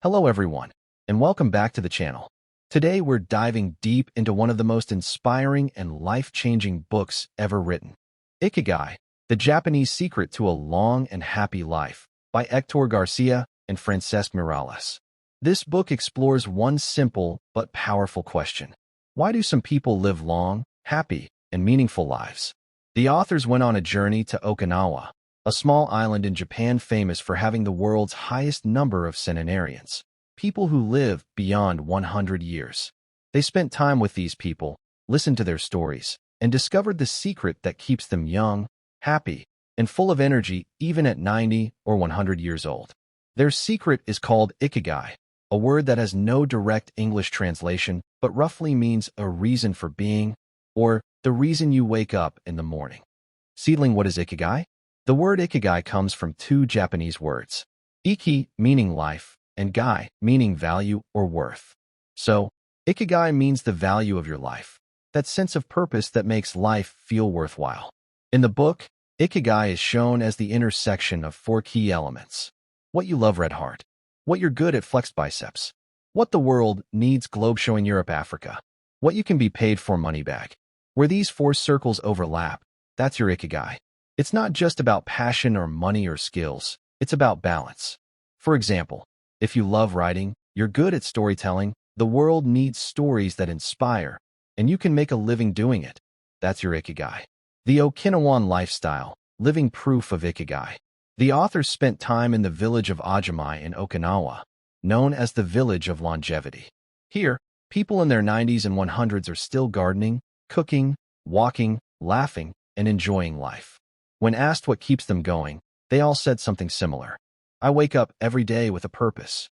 Hello everyone, and welcome back to the channel. Today we're diving deep into one of the most inspiring and life-changing books ever written. Ikigai, The Japanese Secret to a Long and Happy Life, by Héctor García and Francesc Miralles. This book explores one simple but powerful question. Why do some people live long, happy, and meaningful lives? The authors went on a journey to Okinawa, a small island in Japan famous for having the world's highest number of centenarians, people who live beyond 100 years. They spent time with these people, listened to their stories, and discovered the secret that keeps them young, happy, and full of energy even at 90 or 100 years old. Their secret is called Ikigai, a word that has no direct English translation but roughly means a reason for being, or the reason you wake up in the morning. Seedling, what is Ikigai? The word Ikigai comes from two Japanese words, Iki meaning life, and Gai meaning value or worth. So, Ikigai means the value of your life, that sense of purpose that makes life feel worthwhile. In the book, Ikigai is shown as the intersection of four key elements. What you love, red heart. What you're good at, flexed biceps. What the world needs, globe showing Europe, Africa. What you can be paid for, money bag. Where these four circles overlap, that's your Ikigai. It's not just about passion or money or skills, it's about balance. For example, if you love writing, you're good at storytelling, the world needs stories that inspire, and you can make a living doing it. That's your Ikigai. The Okinawan lifestyle, living proof of Ikigai. The authors spent time in the village of Ajimai in Okinawa, known as the Village of Longevity. Here, people in their 90s and 100s are still gardening, cooking, walking, laughing, and enjoying life. When asked what keeps them going, they all said something similar. I wake up every day with a purpose.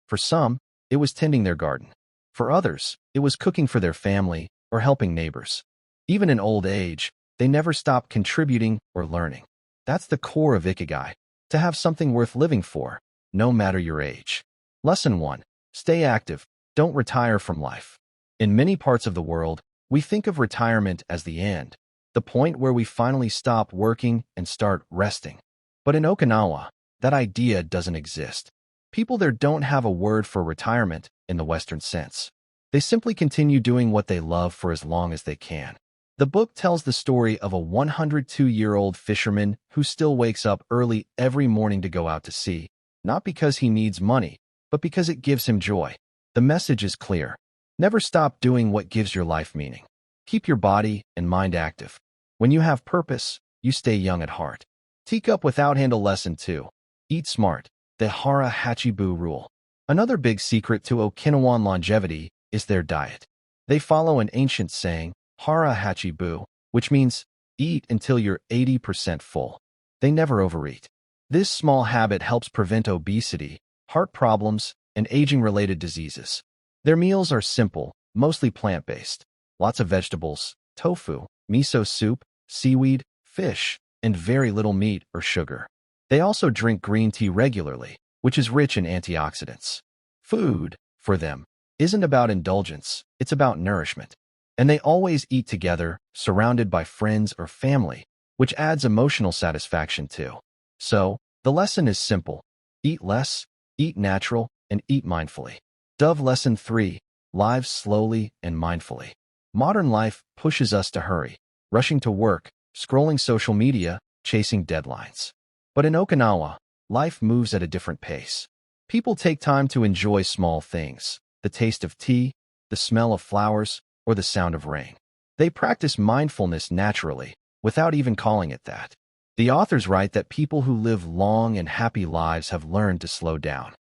For some, it was tending their garden. For others, it was cooking for their family or helping neighbors. Even in old age, they never stopped contributing or learning. That's the core of Ikigai, to have something worth living for, no matter your age. Lesson 1. Stay active. Don't retire from life. In many parts of the world, we think of retirement as the end, the point where we finally stop working and start resting. But in Okinawa, that idea doesn't exist. People there don't have a word for retirement in the Western sense. They simply continue doing what they love for as long as they can. The book tells the story of a 102-year-old fisherman who still wakes up early every morning to go out to sea, not because he needs money, but because it gives him joy. The message is clear. Never stop doing what gives your life meaning. Keep your body and mind active. When you have purpose, you stay young at heart. Teacup without handle. Lesson 2. Eat smart. The Hara Hachibu rule. Another big secret to Okinawan longevity is their diet. They follow an ancient saying, Hara Hachibu, which means eat until you're 80% full. They never overeat. This small habit helps prevent obesity, heart problems, and aging-related diseases. Their meals are simple, mostly plant-based. Lots of vegetables, tofu, miso soup, seaweed, fish, and very little meat or sugar. They also drink green tea regularly, which is rich in antioxidants. Food, for them, isn't about indulgence, it's about nourishment. And they always eat together, surrounded by friends or family, which adds emotional satisfaction too. So, the lesson is simple. Eat less, eat natural, and eat mindfully. Lesson 3. Live slowly and mindfully. Modern life pushes us to hurry, rushing to work, scrolling social media, chasing deadlines. But in Okinawa, life moves at a different pace. People take time to enjoy small things, the taste of tea, the smell of flowers, or the sound of rain. They practice mindfulness naturally, without even calling it that. The authors write that people who live long and happy lives have learned to slow down.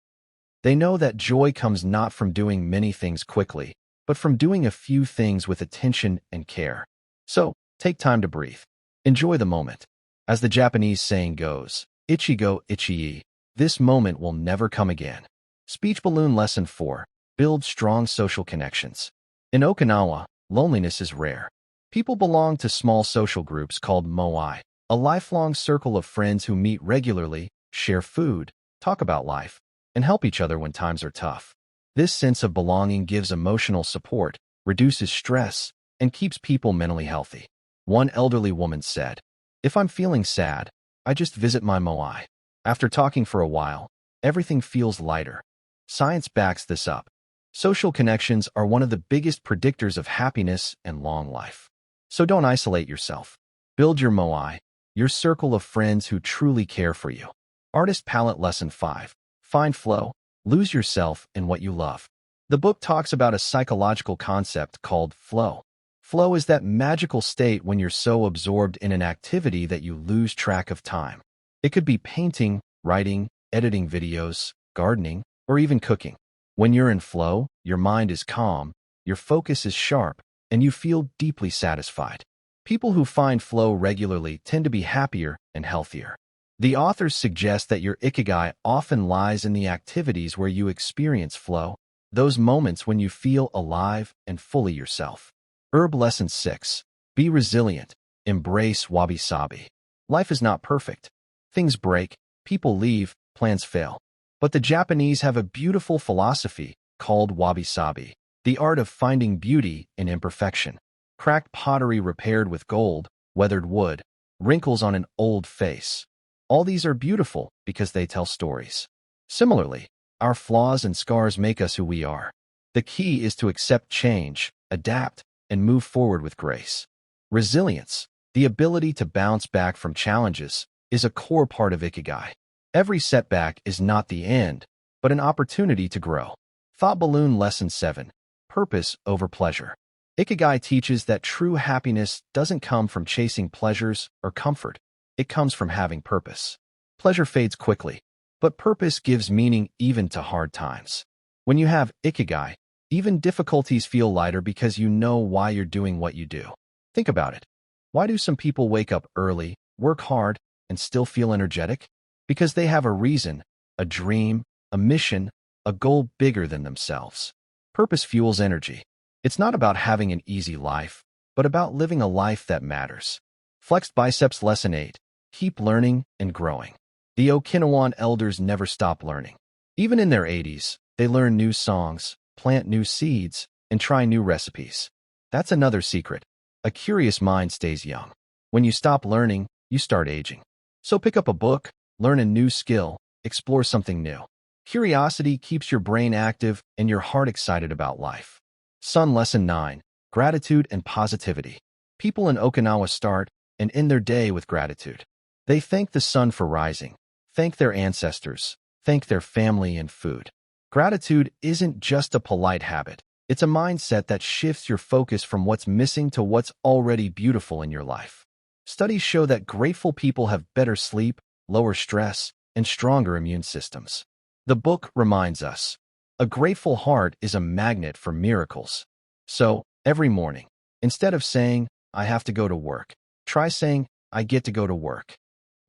They know that joy comes not from doing many things quickly, but from doing a few things with attention and care. So, take time to breathe. Enjoy the moment. As the Japanese saying goes, Ichigo Ichii, this moment will never come again. Speech balloon. Lesson 4. Build strong social connections. In Okinawa, loneliness is rare. People belong to small social groups called moai, a lifelong circle of friends who meet regularly, share food, talk about life, and help each other when times are tough. This sense of belonging gives emotional support, reduces stress, and keeps people mentally healthy. One elderly woman said, "If I'm feeling sad, I just visit my moai. After talking for a while, everything feels lighter." Science backs this up. Social connections are one of the biggest predictors of happiness and long life. So don't isolate yourself. Build your moai, your circle of friends who truly care for you. Artist Palette Lesson 5. Find flow. Lose yourself in what you love. The book talks about a psychological concept called flow. Flow is that magical state when you're so absorbed in an activity that you lose track of time. It could be painting, writing, editing videos, gardening, or even cooking. When you're in flow, your mind is calm, your focus is sharp, and you feel deeply satisfied. People who find flow regularly tend to be happier and healthier. The authors suggest that your Ikigai often lies in the activities where you experience flow, those moments when you feel alive and fully yourself. Herb Lesson 6. Be resilient. Embrace wabi-sabi. Life is not perfect. Things break, people leave, plans fail. But the Japanese have a beautiful philosophy called wabi-sabi, the art of finding beauty in imperfection. Cracked pottery repaired with gold, weathered wood, wrinkles on an old face. All these are beautiful because they tell stories. Similarly, our flaws and scars make us who we are. The key is to accept change, adapt, and move forward with grace. Resilience, the ability to bounce back from challenges, is a core part of Ikigai. Every setback is not the end, but an opportunity to grow. Thought Balloon Lesson 7. Purpose over pleasure. Ikigai teaches that true happiness doesn't come from chasing pleasures or comfort. It comes from having purpose. Pleasure fades quickly, but purpose gives meaning even to hard times. When you have Ikigai, even difficulties feel lighter because you know why you're doing what you do. Think about it. Why do some people wake up early, work hard, and still feel energetic? Because they have a reason, a dream, a mission, a goal bigger than themselves. Purpose fuels energy. It's not about having an easy life, but about living a life that matters. Flexed Biceps Lesson 8. Keep learning and growing. The Okinawan elders never stop learning. Even in their 80s, they learn new songs, plant new seeds, and try new recipes. That's another secret. A curious mind stays young. When you stop learning, you start aging. So pick up a book, learn a new skill, explore something new. Curiosity keeps your brain active and your heart excited about life. Sun Lesson 9. Gratitude and positivity. People in Okinawa start and end their day with gratitude. They thank the sun for rising, thank their ancestors, thank their family and food. Gratitude isn't just a polite habit. It's a mindset that shifts your focus from what's missing to what's already beautiful in your life. Studies show that grateful people have better sleep, lower stress, and stronger immune systems. The book reminds us, a grateful heart is a magnet for miracles. So, every morning, instead of saying, I have to go to work, try saying, I get to go to work.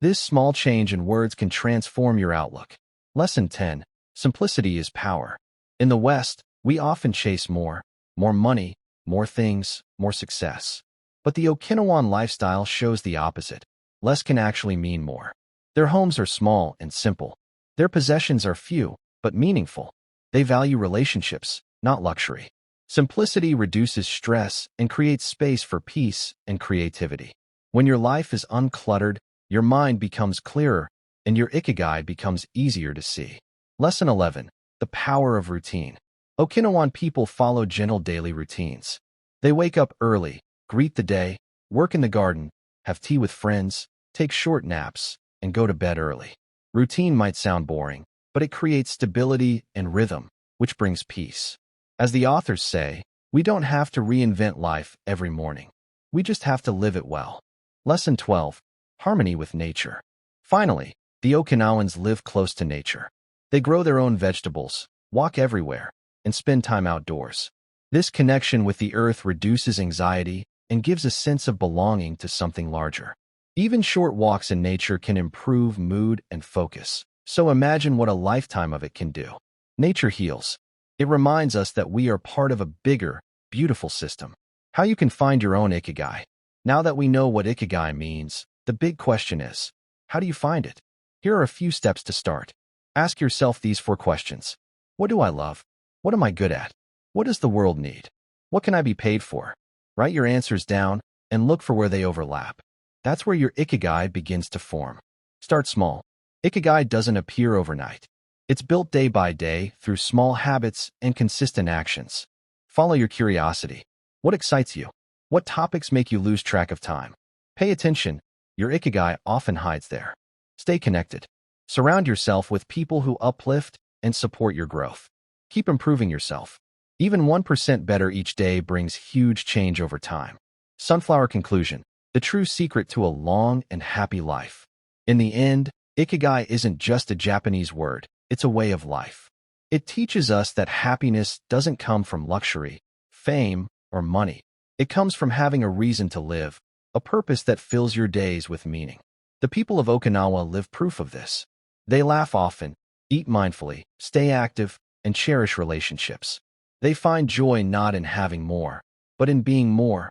This small change in words can transform your outlook. Lesson 10. Simplicity is power. In the West, we often chase more money, more things, more success. But the Okinawan lifestyle shows the opposite. Less can actually mean more. Their homes are small and simple. Their possessions are few, but meaningful. They value relationships, not luxury. Simplicity reduces stress and creates space for peace and creativity. When your life is uncluttered, your mind becomes clearer, and your Ikigai becomes easier to see. Lesson 11. The power of routine. Okinawan people follow gentle daily routines. They wake up early, greet the day, work in the garden, have tea with friends, take short naps, and go to bed early. Routine might sound boring, but it creates stability and rhythm, which brings peace. As the authors say, we don't have to reinvent life every morning. We just have to live it well. Lesson 12. Harmony with nature. Finally, the Okinawans live close to nature. They grow their own vegetables, walk everywhere, and spend time outdoors. This connection with the earth reduces anxiety and gives a sense of belonging to something larger. Even short walks in nature can improve mood and focus, so imagine what a lifetime of it can do. Nature heals. It reminds us that we are part of a bigger, beautiful system. How you can find your own Ikigai. Now that we know what Ikigai means, the big question is, how do you find it? Here are a few steps to start. Ask yourself these 4 questions. What do I love? What am I good at? What does the world need? What can I be paid for? Write your answers down and look for where they overlap. That's where your Ikigai begins to form. Start small. Ikigai doesn't appear overnight. It's built day by day through small habits and consistent actions. Follow your curiosity. What excites you? What topics make you lose track of time? Pay attention. Your Ikigai often hides there. Stay connected. Surround yourself with people who uplift and support your growth. Keep improving yourself. Even 1% better each day brings huge change over time. Sunflower conclusion: the true secret to a long and happy life. In the end, Ikigai isn't just a Japanese word, it's a way of life. It teaches us that happiness doesn't come from luxury, fame, or money. It comes from having a reason to live, a purpose that fills your days with meaning. The people of Okinawa live proof of this. They laugh often, eat mindfully, stay active, and cherish relationships. They find joy not in having more, but in being more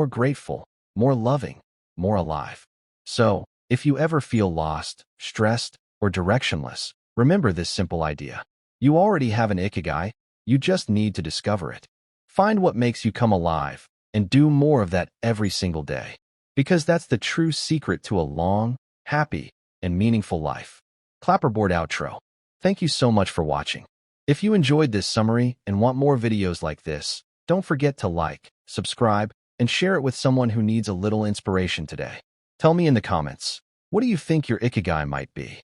grateful, more loving, more alive. So, if you ever feel lost, stressed, or directionless, remember this simple idea. You already have an Ikigai, you just need to discover it. Find what makes you come alive, and do more of that every single day. Because that's the true secret to a long, happy, and meaningful life. Clapperboard outro. Thank you so much for watching. If you enjoyed this summary and want more videos like this, don't forget to like, subscribe, and share it with someone who needs a little inspiration today. Tell me in the comments, what do you think your Ikigai might be?